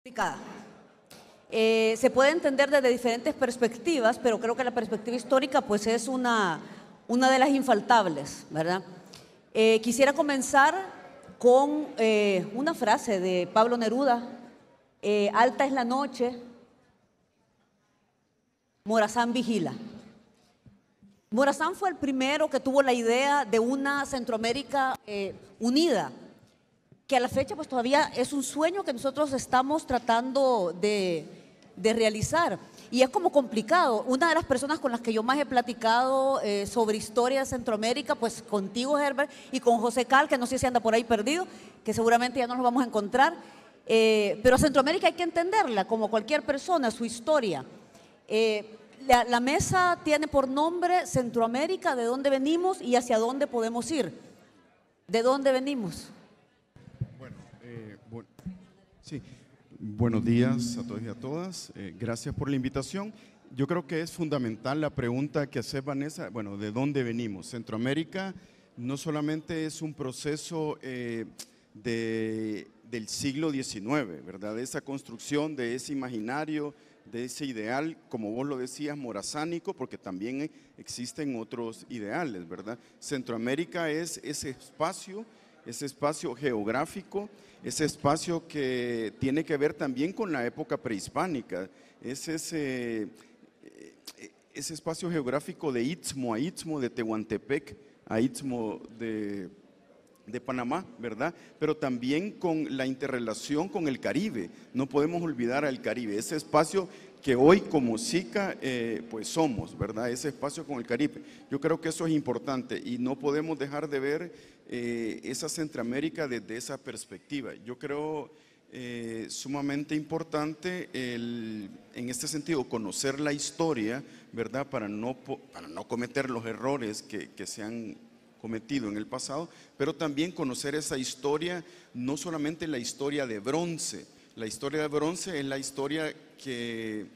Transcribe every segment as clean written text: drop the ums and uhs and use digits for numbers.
complicada. Se puede entender desde diferentes perspectivas, pero creo que la perspectiva histórica pues es una de las infaltables, ¿verdad? Quisiera comenzar con una frase de Pablo Neruda: alta es la noche, Morazán vigila. Morazán fue el primero que tuvo la idea de una Centroamérica unida, que a la fecha pues todavía es un sueño que nosotros estamos tratando de realizar, y es como complicado. Una de las personas con las que yo más he platicado sobre historia de Centroamérica, pues contigo, Herbert, y con José Cal, que no sé si anda por ahí perdido, que seguramente ya no nos vamos a encontrar, pero a Centroamérica hay que entenderla como cualquier persona, su historia. La mesa tiene por nombre Centroamérica, de dónde venimos y hacia dónde podemos ir. ¿De dónde venimos? Sí, buenos días a todos y a todas. Gracias por la invitación. Yo creo que es fundamental la pregunta que hace Vanessa. Bueno, ¿de dónde venimos? Centroamérica no solamente es un proceso del siglo XIX, ¿verdad? De esa construcción, de ese imaginario, de ese ideal, como vos lo decías, morazánico, porque también existen otros ideales, ¿verdad? Centroamérica es ese espacio geográfico, ese espacio que tiene que ver también con la época prehispánica, es ese espacio geográfico de Istmo a Istmo, de Tehuantepec a Istmo de Panamá, ¿verdad? Pero también con la interrelación con el Caribe. No podemos olvidar al Caribe, ese espacio que hoy como SICA pues somos, ¿verdad? Ese espacio con el Caribe. Yo creo que eso es importante y no podemos dejar de ver esa Centroamérica desde esa perspectiva. Yo creo sumamente importante en este sentido conocer la historia, ¿verdad? Para no cometer los errores que se han cometido en el pasado, pero también conocer esa historia, no solamente la historia de bronce. La historia de bronce es la historia que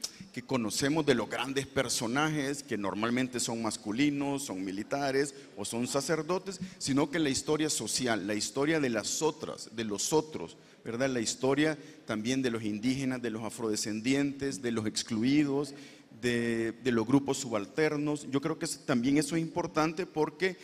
conocemos de los grandes personajes que normalmente son masculinos, son militares o son sacerdotes, sino que la historia social, la historia de las otras, de los otros, ¿verdad? La historia también de los indígenas, de los afrodescendientes, de los excluidos, de los grupos subalternos. Yo creo que también eso es importante porque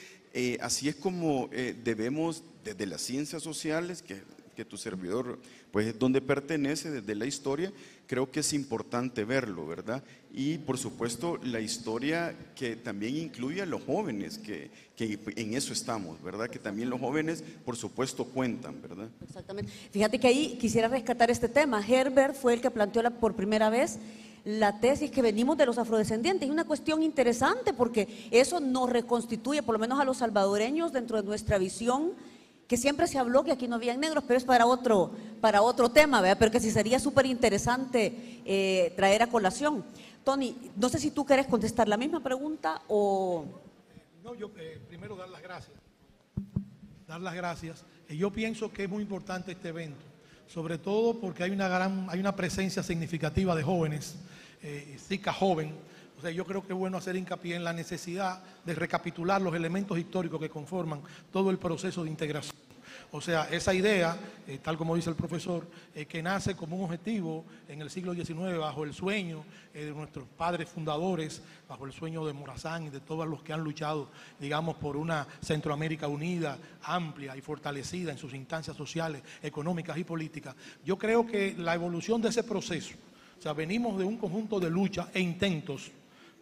así es como debemos, desde las ciencias sociales, que tu servidor pues es donde pertenece, desde la historia, creo que es importante verlo, ¿verdad? Y por supuesto la historia que también incluye a los jóvenes, que en eso estamos, ¿verdad? Que también los jóvenes por supuesto cuentan, ¿verdad? Exactamente. Fíjate que ahí quisiera rescatar este tema. Herbert fue el que planteó por primera vez la tesis que venimos de los afrodescendientes. Es una cuestión interesante porque eso nos reconstituye, por lo menos a los salvadoreños, dentro de nuestra visión, que siempre se habló que aquí no habían negros, pero es para otro tema, ¿verdad? Pero que sí sería súper interesante traer a colación. Tony, no sé si tú quieres contestar la misma pregunta o… No, yo primero dar las gracias. Yo pienso que es muy importante este evento, sobre todo porque hay una presencia significativa de jóvenes, SICA joven. O sea, yo creo que es bueno hacer hincapié en la necesidad de recapitular los elementos históricos que conforman todo el proceso de integración. O sea, esa idea, tal como dice el profesor, que nace como un objetivo en el siglo XIX bajo el sueño de nuestros padres fundadores, bajo el sueño de Morazán y de todos los que han luchado, digamos, por una Centroamérica unida, amplia y fortalecida en sus instancias sociales, económicas y políticas. Yo creo que la evolución de ese proceso, o sea, venimos de un conjunto de luchas e intentos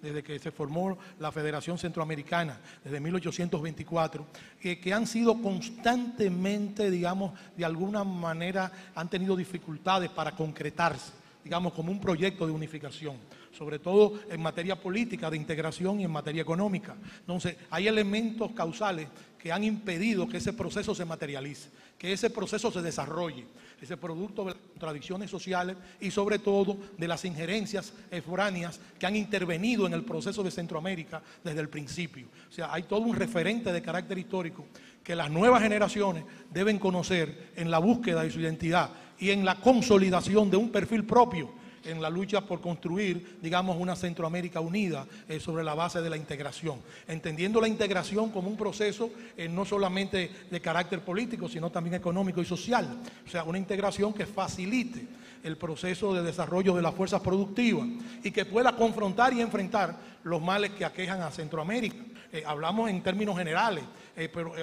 desde que se formó la Federación Centroamericana, desde 1824, que han sido constantemente, digamos, de alguna manera han tenido dificultades para concretarse, digamos, como un proyecto de unificación, sobre todo en materia política, de integración y en materia económica. Entonces, hay elementos causales que han impedido que ese proceso se materialice, que ese proceso se desarrolle, ese producto de las contradicciones sociales y sobre todo de las injerencias foráneas que han intervenido en el proceso de Centroamérica desde el principio. O sea, hay todo un referente de carácter histórico que las nuevas generaciones deben conocer en la búsqueda de su identidad y en la consolidación de un perfil propio en la lucha por construir, digamos, una Centroamérica unida sobre la base de la integración, entendiendo la integración como un proceso no solamente de carácter político, sino también económico y social. O sea, una integración que facilite el proceso de desarrollo de las fuerzas productivas y que pueda confrontar y enfrentar los males que aquejan a Centroamérica. Hablamos en términos generales, pero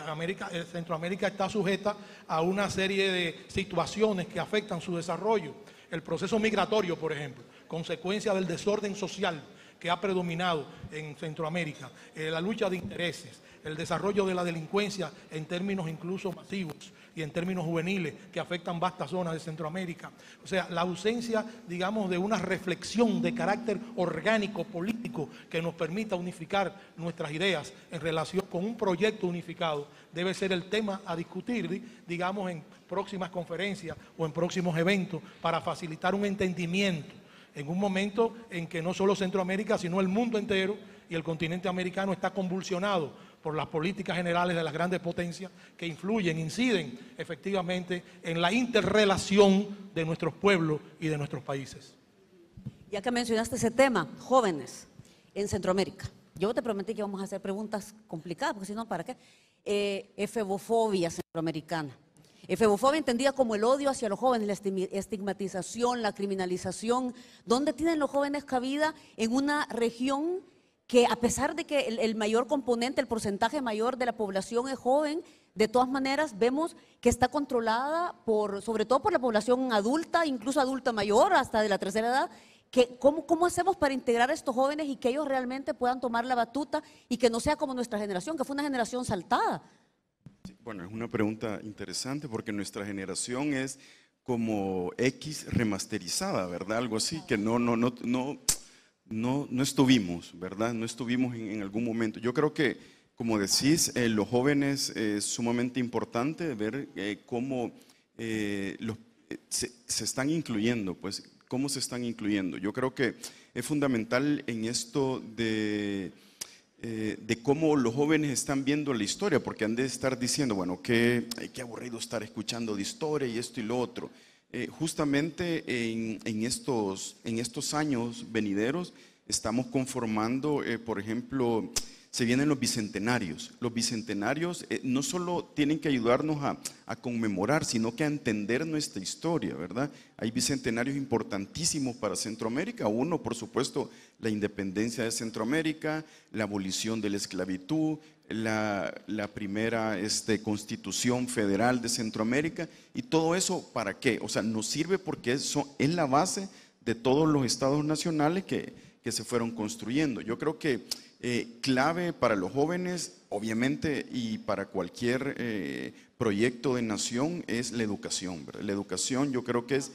Centroamérica está sujeta a una serie de situaciones que afectan su desarrollo. El proceso migratorio, por ejemplo, consecuencia del desorden social que ha predominado en Centroamérica, la lucha de intereses, el desarrollo de la delincuencia en términos incluso masivos y en términos juveniles que afectan vastas zonas de Centroamérica. O sea, la ausencia, digamos, de una reflexión de carácter orgánico, político, que nos permita unificar nuestras ideas en relación con un proyecto unificado, debe ser el tema a discutir, digamos, en próximas conferencias o en próximos eventos para facilitar un entendimiento en un momento en que no solo Centroamérica, sino el mundo entero y el continente americano está convulsionado por las políticas generales de las grandes potencias que influyen, inciden efectivamente en la interrelación de nuestros pueblos y de nuestros países. Ya que mencionaste ese tema, jóvenes en Centroamérica. Yo te prometí que íbamos a hacer preguntas complicadas, porque si no, ¿para qué? Efebofobia centroamericana. Efebofobia entendida como el odio hacia los jóvenes, la estigmatización, la criminalización. ¿Dónde tienen los jóvenes cabida en una región que, a pesar de que el mayor componente, el porcentaje mayor de la población es joven, de todas maneras vemos que está controlada sobre todo por la población adulta, incluso adulta mayor, hasta de la tercera edad? ¿Cómo hacemos para integrar a estos jóvenes y que ellos realmente puedan tomar la batuta y que no sea como nuestra generación, que fue una generación saltada? Bueno, es una pregunta interesante porque nuestra generación es como X remasterizada, ¿verdad? Algo así, que no estuvimos, ¿verdad? No estuvimos en algún momento. Yo creo que, como decís, los jóvenes es sumamente importante ver cómo se están incluyendo, pues, cómo se están incluyendo. Yo creo que es fundamental en esto de cómo los jóvenes están viendo la historia, porque han de estar diciendo, bueno, qué aburrido estar escuchando de historia y esto y lo otro. Justamente en estos años venideros estamos conformando, por ejemplo, se vienen los bicentenarios. Los bicentenarios no solo tienen que ayudarnos a conmemorar, sino que a entender nuestra historia, ¿verdad? Hay bicentenarios importantísimos para Centroamérica. Uno, por supuesto, la independencia de Centroamérica, la abolición de la esclavitud, la primera Constitución Federal de Centroamérica. Y todo eso, ¿para qué? O sea, nos sirve porque es la base de todos los estados nacionales que se fueron construyendo. Yo creo que clave para los jóvenes, obviamente, y para cualquier proyecto de nación es la educación, ¿verdad? La educación yo creo que es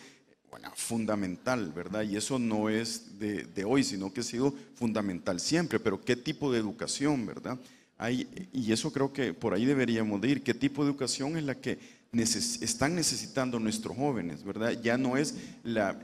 fundamental, ¿verdad? Y eso no es de hoy, sino que ha sido fundamental siempre. Pero ¿qué tipo de educación, verdad? Y eso creo que por ahí deberíamos de ir. ¿Qué tipo de educación es la que están necesitando nuestros jóvenes, ¿verdad? Ya no es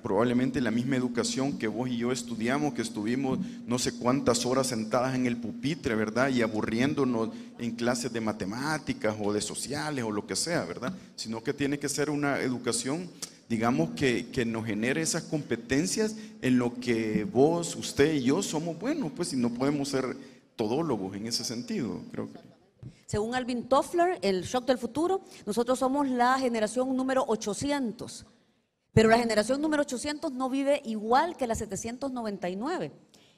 probablemente la misma educación que vos y yo estudiamos, que estuvimos no sé cuántas horas sentadas en el pupitre, ¿verdad? Y aburriéndonos en clases de matemáticas o de sociales o lo que sea, ¿verdad? Sino que tiene que ser una educación, digamos, que nos genere esas competencias en lo que vos, usted y yo somos buenos, pues, y no podemos ser todólogos en ese sentido, creo que. Según Alvin Toffler, el shock del futuro, nosotros somos la generación número 800, pero la generación número 800 no vive igual que la 799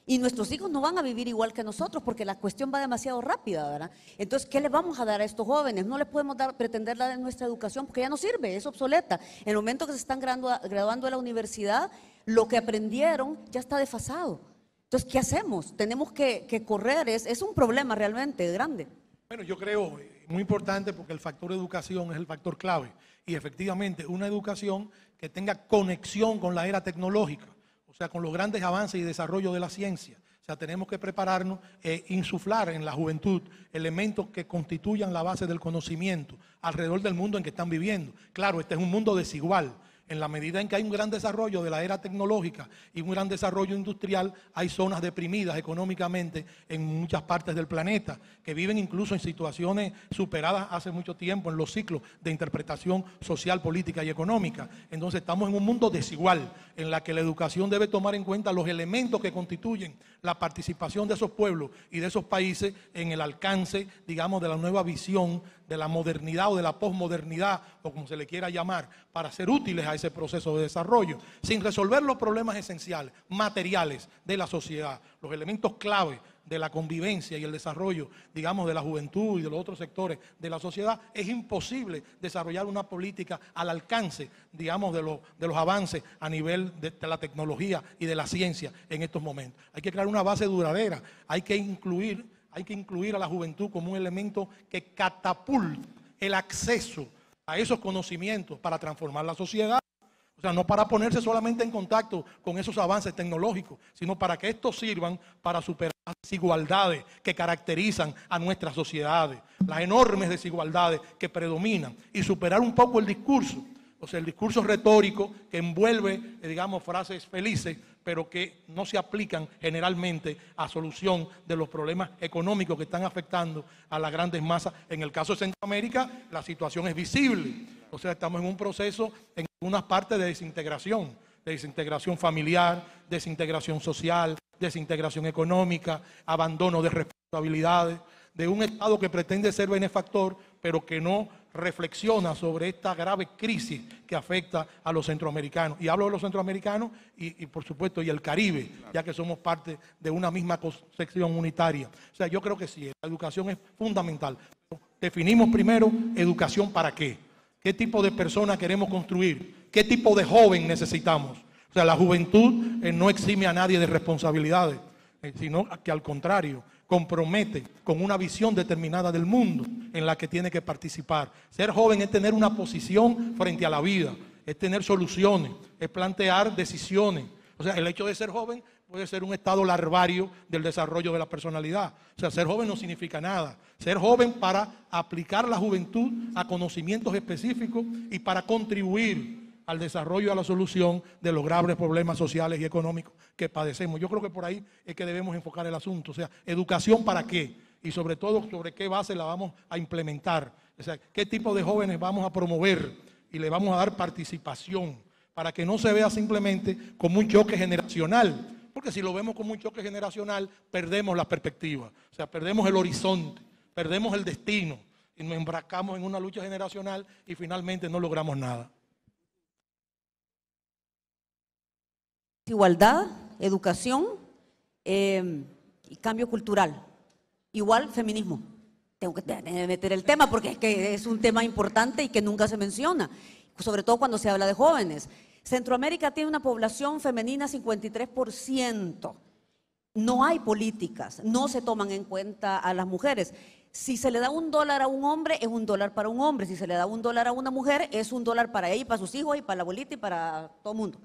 y nuestros hijos no van a vivir igual que nosotros porque la cuestión va demasiado rápida, ¿verdad? Entonces, ¿qué le vamos a dar a estos jóvenes? No les podemos pretender dar en nuestra educación porque ya no sirve, es obsoleta. En el momento que se están graduando de la universidad, lo que aprendieron ya está desfasado. Entonces, ¿qué hacemos? Tenemos que correr, es un problema realmente grande. Bueno, yo creo muy importante porque el factor educación es el factor clave y efectivamente una educación que tenga conexión con la era tecnológica, o sea, con los grandes avances y desarrollo de la ciencia. O sea, tenemos que prepararnos e insuflar en la juventud elementos que constituyan la base del conocimiento alrededor del mundo en que están viviendo. Claro, este es un mundo desigual. En la medida en que hay un gran desarrollo de la era tecnológica y un gran desarrollo industrial, hay zonas deprimidas económicamente en muchas partes del planeta, que viven incluso en situaciones superadas hace mucho tiempo en los ciclos de interpretación social, política y económica. Entonces estamos en un mundo desigual, en la que la educación debe tomar en cuenta los elementos que constituyen la participación de esos pueblos y de esos países en el alcance, digamos, de la nueva visión de la modernidad o de la posmodernidad, o como se le quiera llamar, para ser útiles a ese proceso de desarrollo, sin resolver los problemas esenciales, materiales de la sociedad, los elementos clave de la convivencia y el desarrollo, digamos, de la juventud y de los otros sectores de la sociedad. Es imposible desarrollar una política al alcance, digamos, de los avances a nivel de la tecnología y de la ciencia en estos momentos. Hay que crear una base duradera, hay que incluir a la juventud como un elemento que catapulte el acceso a esos conocimientos para transformar la sociedad. O sea, no para ponerse solamente en contacto con esos avances tecnológicos, sino para que estos sirvan para superar las desigualdades que caracterizan a nuestras sociedades, las enormes desigualdades que predominan, y superar un poco el discurso, o sea, el discurso retórico que envuelve, digamos, frases felices, pero que no se aplican generalmente a solución de los problemas económicos que están afectando a las grandes masas. En el caso de Centroamérica, la situación es visible. O sea, estamos en un proceso en algunas partes de desintegración familiar, desintegración social, desintegración económica, abandono de responsabilidades, de un Estado que pretende ser benefactor, pero que no reflexiona sobre esta grave crisis que afecta a los centroamericanos. Y hablo de los centroamericanos y por supuesto, y el Caribe, ya que somos parte de una misma concepción unitaria. O sea, yo creo que sí, la educación es fundamental. Definimos primero educación para qué. ¿Qué tipo de persona queremos construir? ¿Qué tipo de joven necesitamos? O sea, la juventud no exime a nadie de responsabilidades, sino que al contrario, compromete con una visión determinada del mundo en la que tiene que participar. Ser joven es tener una posición frente a la vida, es tener soluciones, es plantear decisiones. O sea, el hecho de ser joven puede ser un estado larvario del desarrollo de la personalidad. O sea, ser joven no significa nada. Ser joven para aplicar la juventud a conocimientos específicos y para contribuir al desarrollo y a la solución de los graves problemas sociales y económicos que padecemos. Yo creo que por ahí es que debemos enfocar el asunto. O sea, educación para qué, y sobre todo sobre qué base la vamos a implementar. O sea, qué tipo de jóvenes vamos a promover y le vamos a dar participación para que no se vea simplemente como un choque generacional. Porque si lo vemos como un choque generacional, perdemos la perspectiva, o sea, perdemos el horizonte, perdemos el destino y nos embarcamos en una lucha generacional y finalmente no logramos nada. Igualdad, educación y cambio cultural. Igual feminismo. Tengo que meter el tema porque es que es un tema importante y que nunca se menciona, sobre todo cuando se habla de jóvenes. Centroamérica tiene una población femenina 53%. No hay políticas, no se toman en cuenta a las mujeres. Si se le da $1 a un hombre, es $1 para un hombre. Si se le da $1 a una mujer, es $1 para ella y para sus hijos y para la abuelita y para todo el mundo.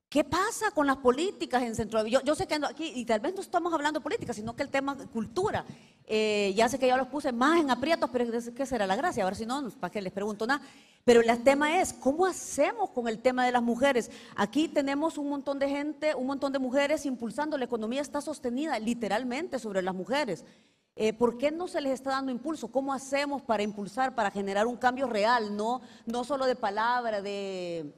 ¿Qué pasa con las políticas en Centroamérica? Yo sé que ando aquí y tal vez no estamos hablando de política, sino que el tema cultura. Ya sé que ya los puse más en aprietos, pero ¿qué será la gracia? Ahora si no, ¿para qué les pregunto nada? Pero el tema es, ¿cómo hacemos con el tema de las mujeres? Aquí tenemos un montón de gente, un montón de mujeres impulsando, la economía está sostenida literalmente sobre las mujeres. ¿Por qué no se les está dando impulso? ¿Cómo hacemos para impulsar, para generar un cambio real? No solo de palabra, de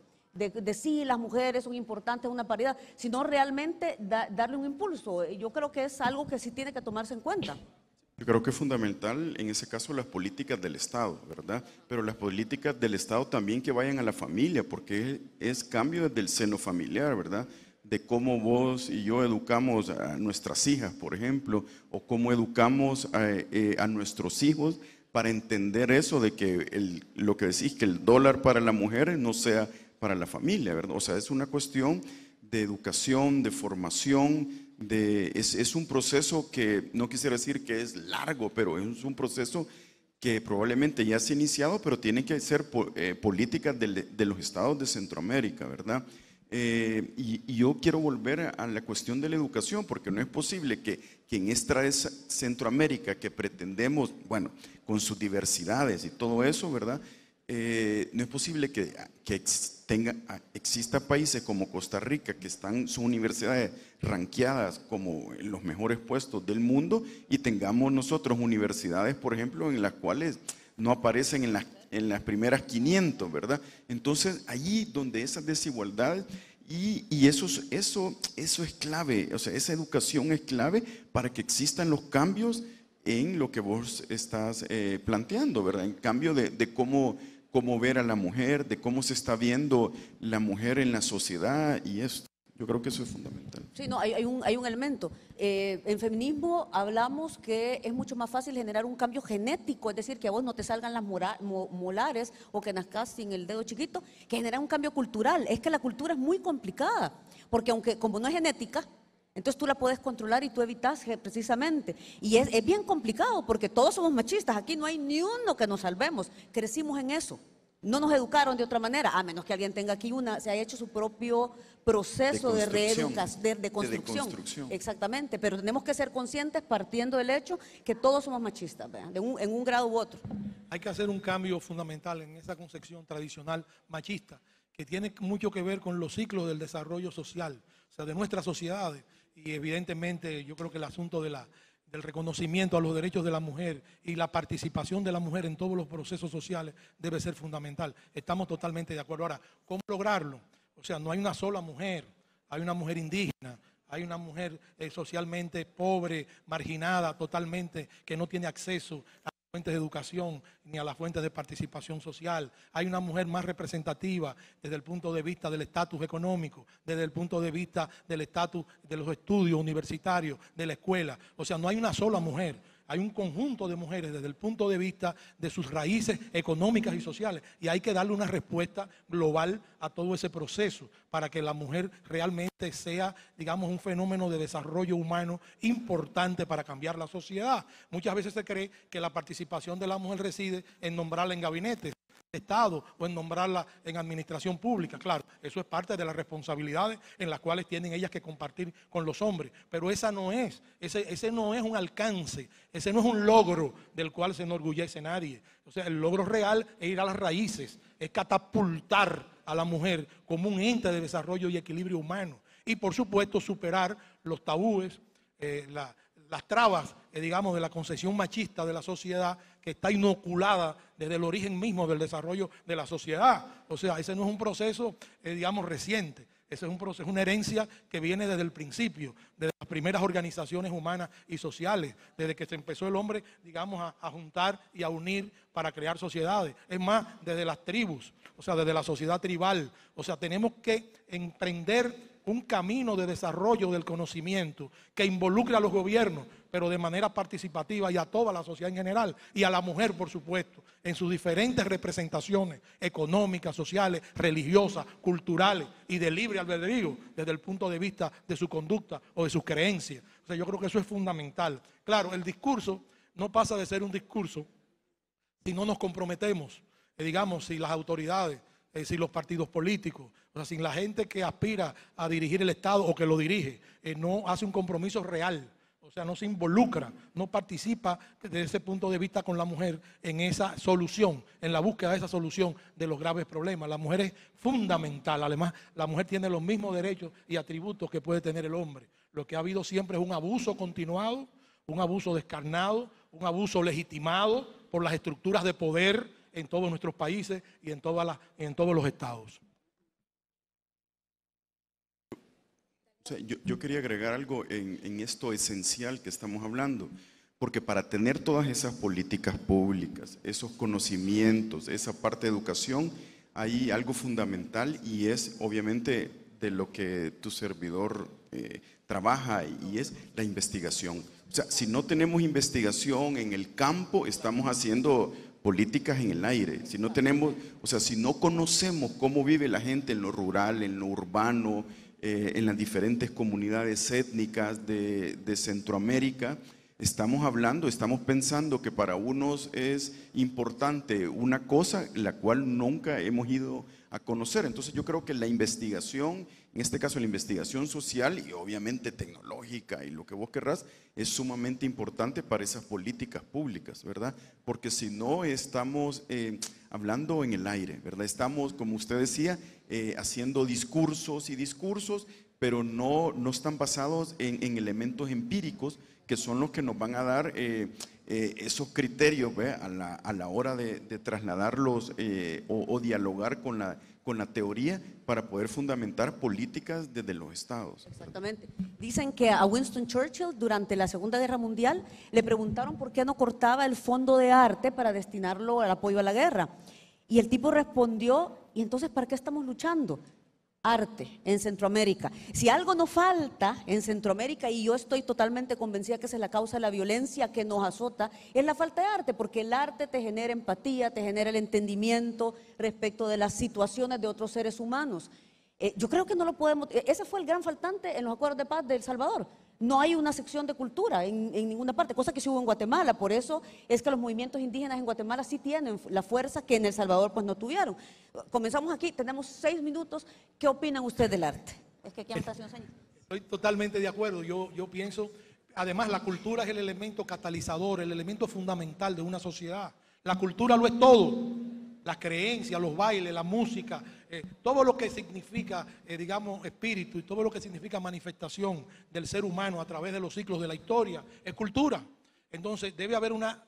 sí, las mujeres son importantes, una paridad, sino realmente darle un impulso. Yo creo que es algo que sí tiene que tomarse en cuenta. Yo creo que es fundamental en ese caso las políticas del Estado, ¿verdad? Pero las políticas del Estado también que vayan a la familia, porque es cambio desde el seno familiar, ¿verdad? De cómo vos y yo educamos a nuestras hijas, por ejemplo, o cómo educamos a nuestros hijos para entender eso de que lo que decís, que el dólar para las mujeres no sea para la familia, ¿verdad? O sea, es una cuestión de educación, de formación, es un proceso que no quisiera decir que es largo, pero es un proceso que probablemente ya se ha iniciado, pero tiene que ser políticas de los estados de Centroamérica, ¿verdad? Y yo quiero volver a la cuestión de la educación, porque no es posible que en esta Centroamérica que pretendemos, bueno, con sus diversidades y todo eso, ¿verdad? No es posible que exista países como Costa Rica que son universidades ranqueadas como en los mejores puestos del mundo y tengamos nosotros universidades, por ejemplo, en las cuales no aparecen en las primeras 500, ¿verdad? Entonces, allí donde esas desigualdades, Y eso es clave, o sea, esa educación es clave para que existan los cambios en lo que vos estás planteando, ¿verdad? En cambio de cómo ver a la mujer, de cómo se está viendo la mujer en la sociedad y esto. Yo creo que eso es fundamental. Sí, no, hay un elemento. En feminismo hablamos que es mucho más fácil generar un cambio genético, es decir, que a vos no te salgan las molares o que nazcas sin el dedo chiquito, que generar un cambio cultural. Es que la cultura es muy complicada, porque aunque como no es genética, entonces tú la puedes controlar y tú evitas precisamente. Y es bien complicado porque todos somos machistas, aquí no hay ni uno que nos salvemos, crecimos en eso. No nos educaron de otra manera, a menos que alguien tenga aquí se haya hecho su propio proceso de reeducación, de construcción. Exactamente, pero tenemos que ser conscientes partiendo del hecho que todos somos machistas, en un grado u otro. Hay que hacer un cambio fundamental en esa concepción tradicional machista, que tiene mucho que ver con los ciclos del desarrollo social, o sea, de nuestras sociedades. Y evidentemente yo creo que el asunto del reconocimiento a los derechos de la mujer y la participación de la mujer en todos los procesos sociales debe ser fundamental. Estamos totalmente de acuerdo. Ahora, ¿cómo lograrlo? O sea, no hay una sola mujer, hay una mujer indígena, hay una mujer socialmente pobre, marginada totalmente, que no tiene acceso a las fuentes de educación ni a las fuentes de participación social. Hay una mujer más representativa desde el punto de vista del estatus económico, desde el punto de vista del estatus de los estudios universitarios, de la escuela. O sea, no hay una sola mujer. Hay un conjunto de mujeres desde el punto de vista de sus raíces económicas y sociales y hay que darle una respuesta global a todo ese proceso para que la mujer realmente sea, digamos, un fenómeno de desarrollo humano importante para cambiar la sociedad. Muchas veces se cree que la participación de la mujer reside en nombrarla en gabinetes de Estado o en nombrarla en administración pública. Claro, eso es parte de las responsabilidades en las cuales tienen ellas que compartir con los hombres, pero ese no es un alcance, ese no es un logro del cual se enorgullece nadie. O sea, el logro real es ir a las raíces, es catapultar a la mujer como un ente de desarrollo y equilibrio humano y por supuesto superar los tabúes, las trabas, digamos, de la concepción machista de la sociedad que está inoculada desde el origen mismo del desarrollo de la sociedad. O sea, ese no es un proceso, digamos, reciente. Ese es un proceso, una herencia que viene desde el principio, desde las primeras organizaciones humanas y sociales, desde que se empezó el hombre, digamos, a juntar y a unir para crear sociedades. Es más, desde las tribus, o sea, desde la sociedad tribal. O sea, tenemos que emprender un camino de desarrollo del conocimiento que involucre a los gobiernos, pero de manera participativa y a toda la sociedad en general, y a la mujer, por supuesto, en sus diferentes representaciones económicas, sociales, religiosas, culturales y de libre albedrío, desde el punto de vista de su conducta o de sus creencias. O sea, yo creo que eso es fundamental. Claro, el discurso no pasa de ser un discurso si no nos comprometemos, digamos, si las autoridades, si los partidos políticos, o sea, si la gente que aspira a dirigir el Estado o que lo dirige, no hace un compromiso real, o sea, no se involucra, no participa desde ese punto de vista con la mujer en esa solución, en la búsqueda de esa solución de los graves problemas. La mujer es fundamental, además la mujer tiene los mismos derechos y atributos que puede tener el hombre. Lo que ha habido siempre es un abuso continuado, un abuso descarnado, un abuso legitimado por las estructuras de poder en todos nuestros países y en todos los estados. O sea, yo quería agregar algo en esto esencial que estamos hablando, porque para tener todas esas políticas públicas, esos conocimientos, esa parte de educación, hay algo fundamental y es obviamente de lo que tu servidor trabaja y es la investigación. O sea, si no tenemos investigación en el campo, estamos haciendo políticas en el aire. Si no tenemos, o sea, si no conocemos cómo vive la gente en lo rural, en lo urbano, en las diferentes comunidades étnicas de Centroamérica, estamos pensando que para unos es importante una cosa la cual nunca hemos ido a conocer. Entonces yo creo que la investigación, en este caso la investigación social y obviamente tecnológica y lo que vos querrás, es sumamente importante para esas políticas públicas, ¿verdad? Porque si no estamos hablando en el aire, ¿verdad? Estamos, como usted decía, haciendo discursos y discursos, pero no están basados en elementos empíricos que son los que nos van a dar esos criterios, ¿ve? A la hora de trasladarlos o dialogar con la teoría para poder fundamentar políticas desde los estados. Exactamente. Dicen que a Winston Churchill durante la Segunda Guerra Mundial le preguntaron por qué no cortaba el fondo de arte para destinarlo al apoyo a la guerra. Y el tipo respondió, ¿y entonces para qué estamos luchando? Arte en Centroamérica. Si algo nos falta en Centroamérica, y yo estoy totalmente convencida que esa es la causa de la violencia que nos azota, es la falta de arte, porque el arte te genera empatía, te genera el entendimiento respecto de las situaciones de otros seres humanos. Yo creo que no lo podemos, ese fue el gran faltante en los acuerdos de paz de El Salvador. No hay una sección de cultura en ninguna parte, cosa que sí hubo en Guatemala. Por eso es que los movimientos indígenas en Guatemala sí tienen la fuerza que en El Salvador pues no tuvieron. Comenzamos aquí, tenemos 6 minutos. ¿Qué opinan ustedes del arte? Es que aquí está, señor Señor. Estoy totalmente de acuerdo. Yo pienso, además la cultura es el elemento catalizador, el elemento fundamental de una sociedad. La cultura lo es todo. Las creencias, los bailes, la música, todo lo que significa, digamos, espíritu y todo lo que significa manifestación del ser humano a través de los ciclos de la historia, es cultura. Entonces debe haber una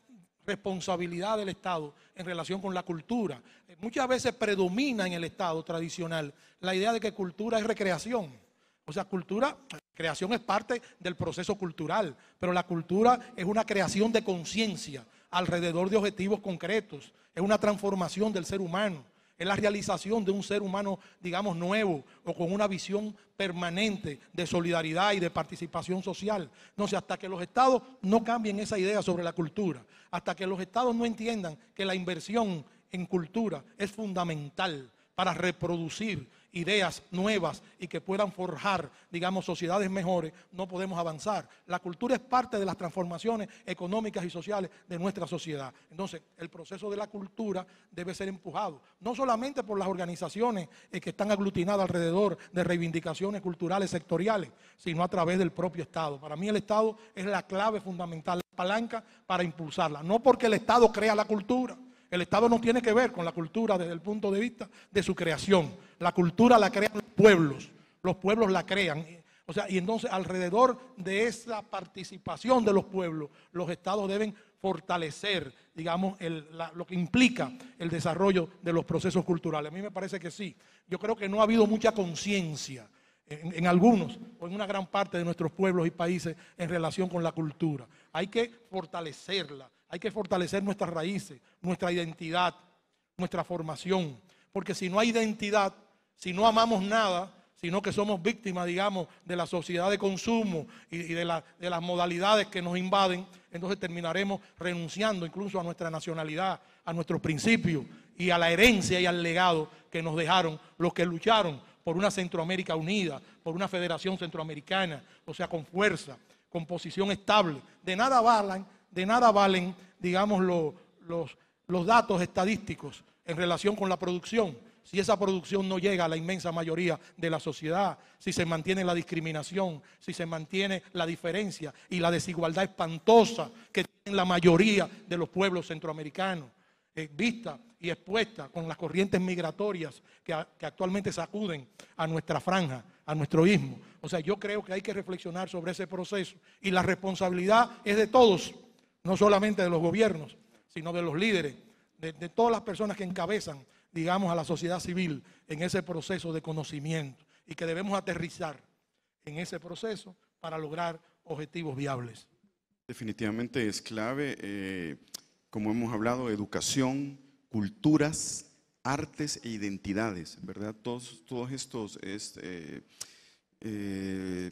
responsabilidad del Estado en relación con la cultura. Muchas veces predomina en el Estado tradicional la idea de que cultura es recreación. O sea, creación es parte del proceso cultural, pero la cultura es una creación de conciencia alrededor de objetivos concretos, es una transformación del ser humano, es la realización de un ser humano, digamos, nuevo o con una visión permanente de solidaridad y de participación social. No sé, hasta que los estados no cambien esa idea sobre la cultura, hasta que los estados no entiendan que la inversión en cultura es fundamental para reproducir ideas nuevas y que puedan forjar, digamos, sociedades mejores, no podemos avanzar. La cultura es parte de las transformaciones económicas y sociales de nuestra sociedad. Entonces, el proceso de la cultura debe ser empujado, no solamente por las organizaciones que están aglutinadas alrededor de reivindicaciones culturales sectoriales, sino a través del propio Estado. Para mí el Estado es la clave fundamental, la palanca para impulsarla, no porque el Estado crea la cultura. El Estado no tiene que ver con la cultura desde el punto de vista de su creación. La cultura la crean los pueblos la crean. O sea, y entonces alrededor de esa participación de los pueblos, los Estados deben fortalecer, digamos, lo que implica el desarrollo de los procesos culturales. A mí me parece que sí. Yo creo que no ha habido mucha conciencia en algunos o en una gran parte de nuestros pueblos y países en relación con la cultura. Hay que fortalecerla. Hay que fortalecer nuestras raíces, nuestra identidad, nuestra formación. Porque si no hay identidad, si no amamos nada, sino que somos víctimas, digamos, de la sociedad de consumo y de las modalidades que nos invaden, entonces terminaremos renunciando incluso a nuestra nacionalidad, a nuestros principios y a la herencia y al legado que nos dejaron los que lucharon por una Centroamérica unida, por una federación centroamericana, o sea, con fuerza, con posición estable. De nada valen, digamos, los datos estadísticos en relación con la producción, si esa producción no llega a la inmensa mayoría de la sociedad, si se mantiene la discriminación, si se mantiene la diferencia y la desigualdad espantosa que tienen la mayoría de los pueblos centroamericanos, vista y expuesta con las corrientes migratorias que actualmente sacuden a nuestra franja, a nuestro istmo. O sea, yo creo que hay que reflexionar sobre ese proceso y la responsabilidad es de todos. No solamente de los gobiernos, sino de los líderes, de todas las personas que encabezan, digamos, a la sociedad civil en ese proceso de conocimiento y que debemos aterrizar en ese proceso para lograr objetivos viables. Definitivamente es clave, como hemos hablado, educación, culturas, artes e identidades, ¿verdad? Todos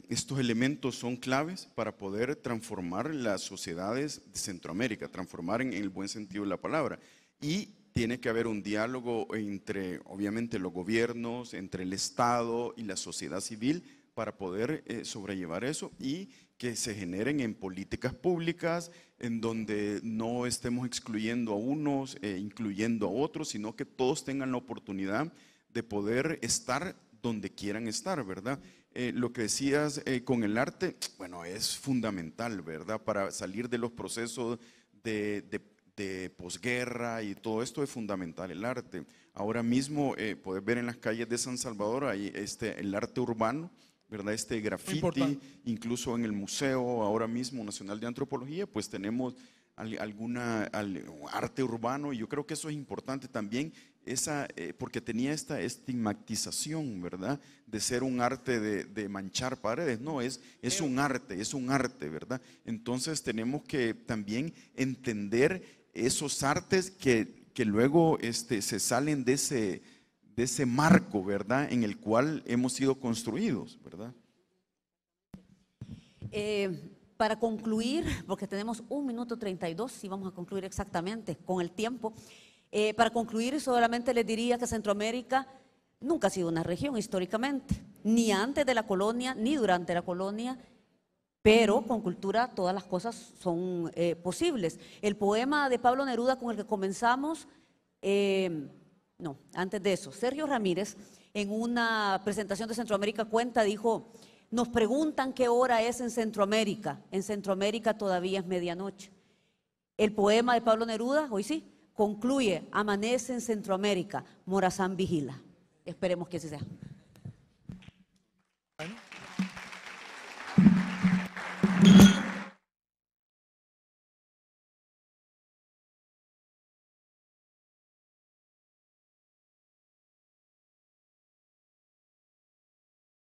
estos elementos son claves para poder transformar las sociedades de Centroamérica, transformar en el buen sentido de la palabra. Y tiene que haber un diálogo entre, obviamente, los gobiernos, entre el Estado y la sociedad civil para poder sobrellevar eso y que se generen en políticas públicas en donde no estemos excluyendo a unos, incluyendo a otros, sino que todos tengan la oportunidad de poder estar donde quieran estar, ¿verdad? Lo que decías con el arte, bueno, es fundamental, ¿verdad? Para salir de los procesos de posguerra y todo esto es fundamental el arte. Ahora mismo puedes ver en las calles de San Salvador ahí el arte urbano, ¿verdad? Este graffiti, Importante. incluso en el Museo ahora mismo Nacional de Antropología, pues tenemos arte urbano, y yo creo que eso es importante también, porque tenía esta estigmatización, ¿verdad? De ser un arte de manchar paredes. No, es un arte, ¿verdad? Entonces tenemos que también entender esos artes que luego se salen de ese marco, ¿verdad? En el cual hemos sido construidos, ¿verdad? Para concluir, porque tenemos 1 minuto 32, y vamos a concluir exactamente con el tiempo. Para concluir, solamente les diría que Centroamérica nunca ha sido una región históricamente, ni antes de la colonia, ni durante la colonia, pero con cultura todas las cosas son posibles. El poema de Pablo Neruda con el que comenzamos, no, antes de eso, Sergio Ramírez, en una presentación de Centroamérica Cuenta, dijo: nos preguntan qué hora es en Centroamérica todavía es medianoche. El poema de Pablo Neruda, hoy sí, concluye: amanece en Centroamérica, Morazán vigila. Esperemos que así sea.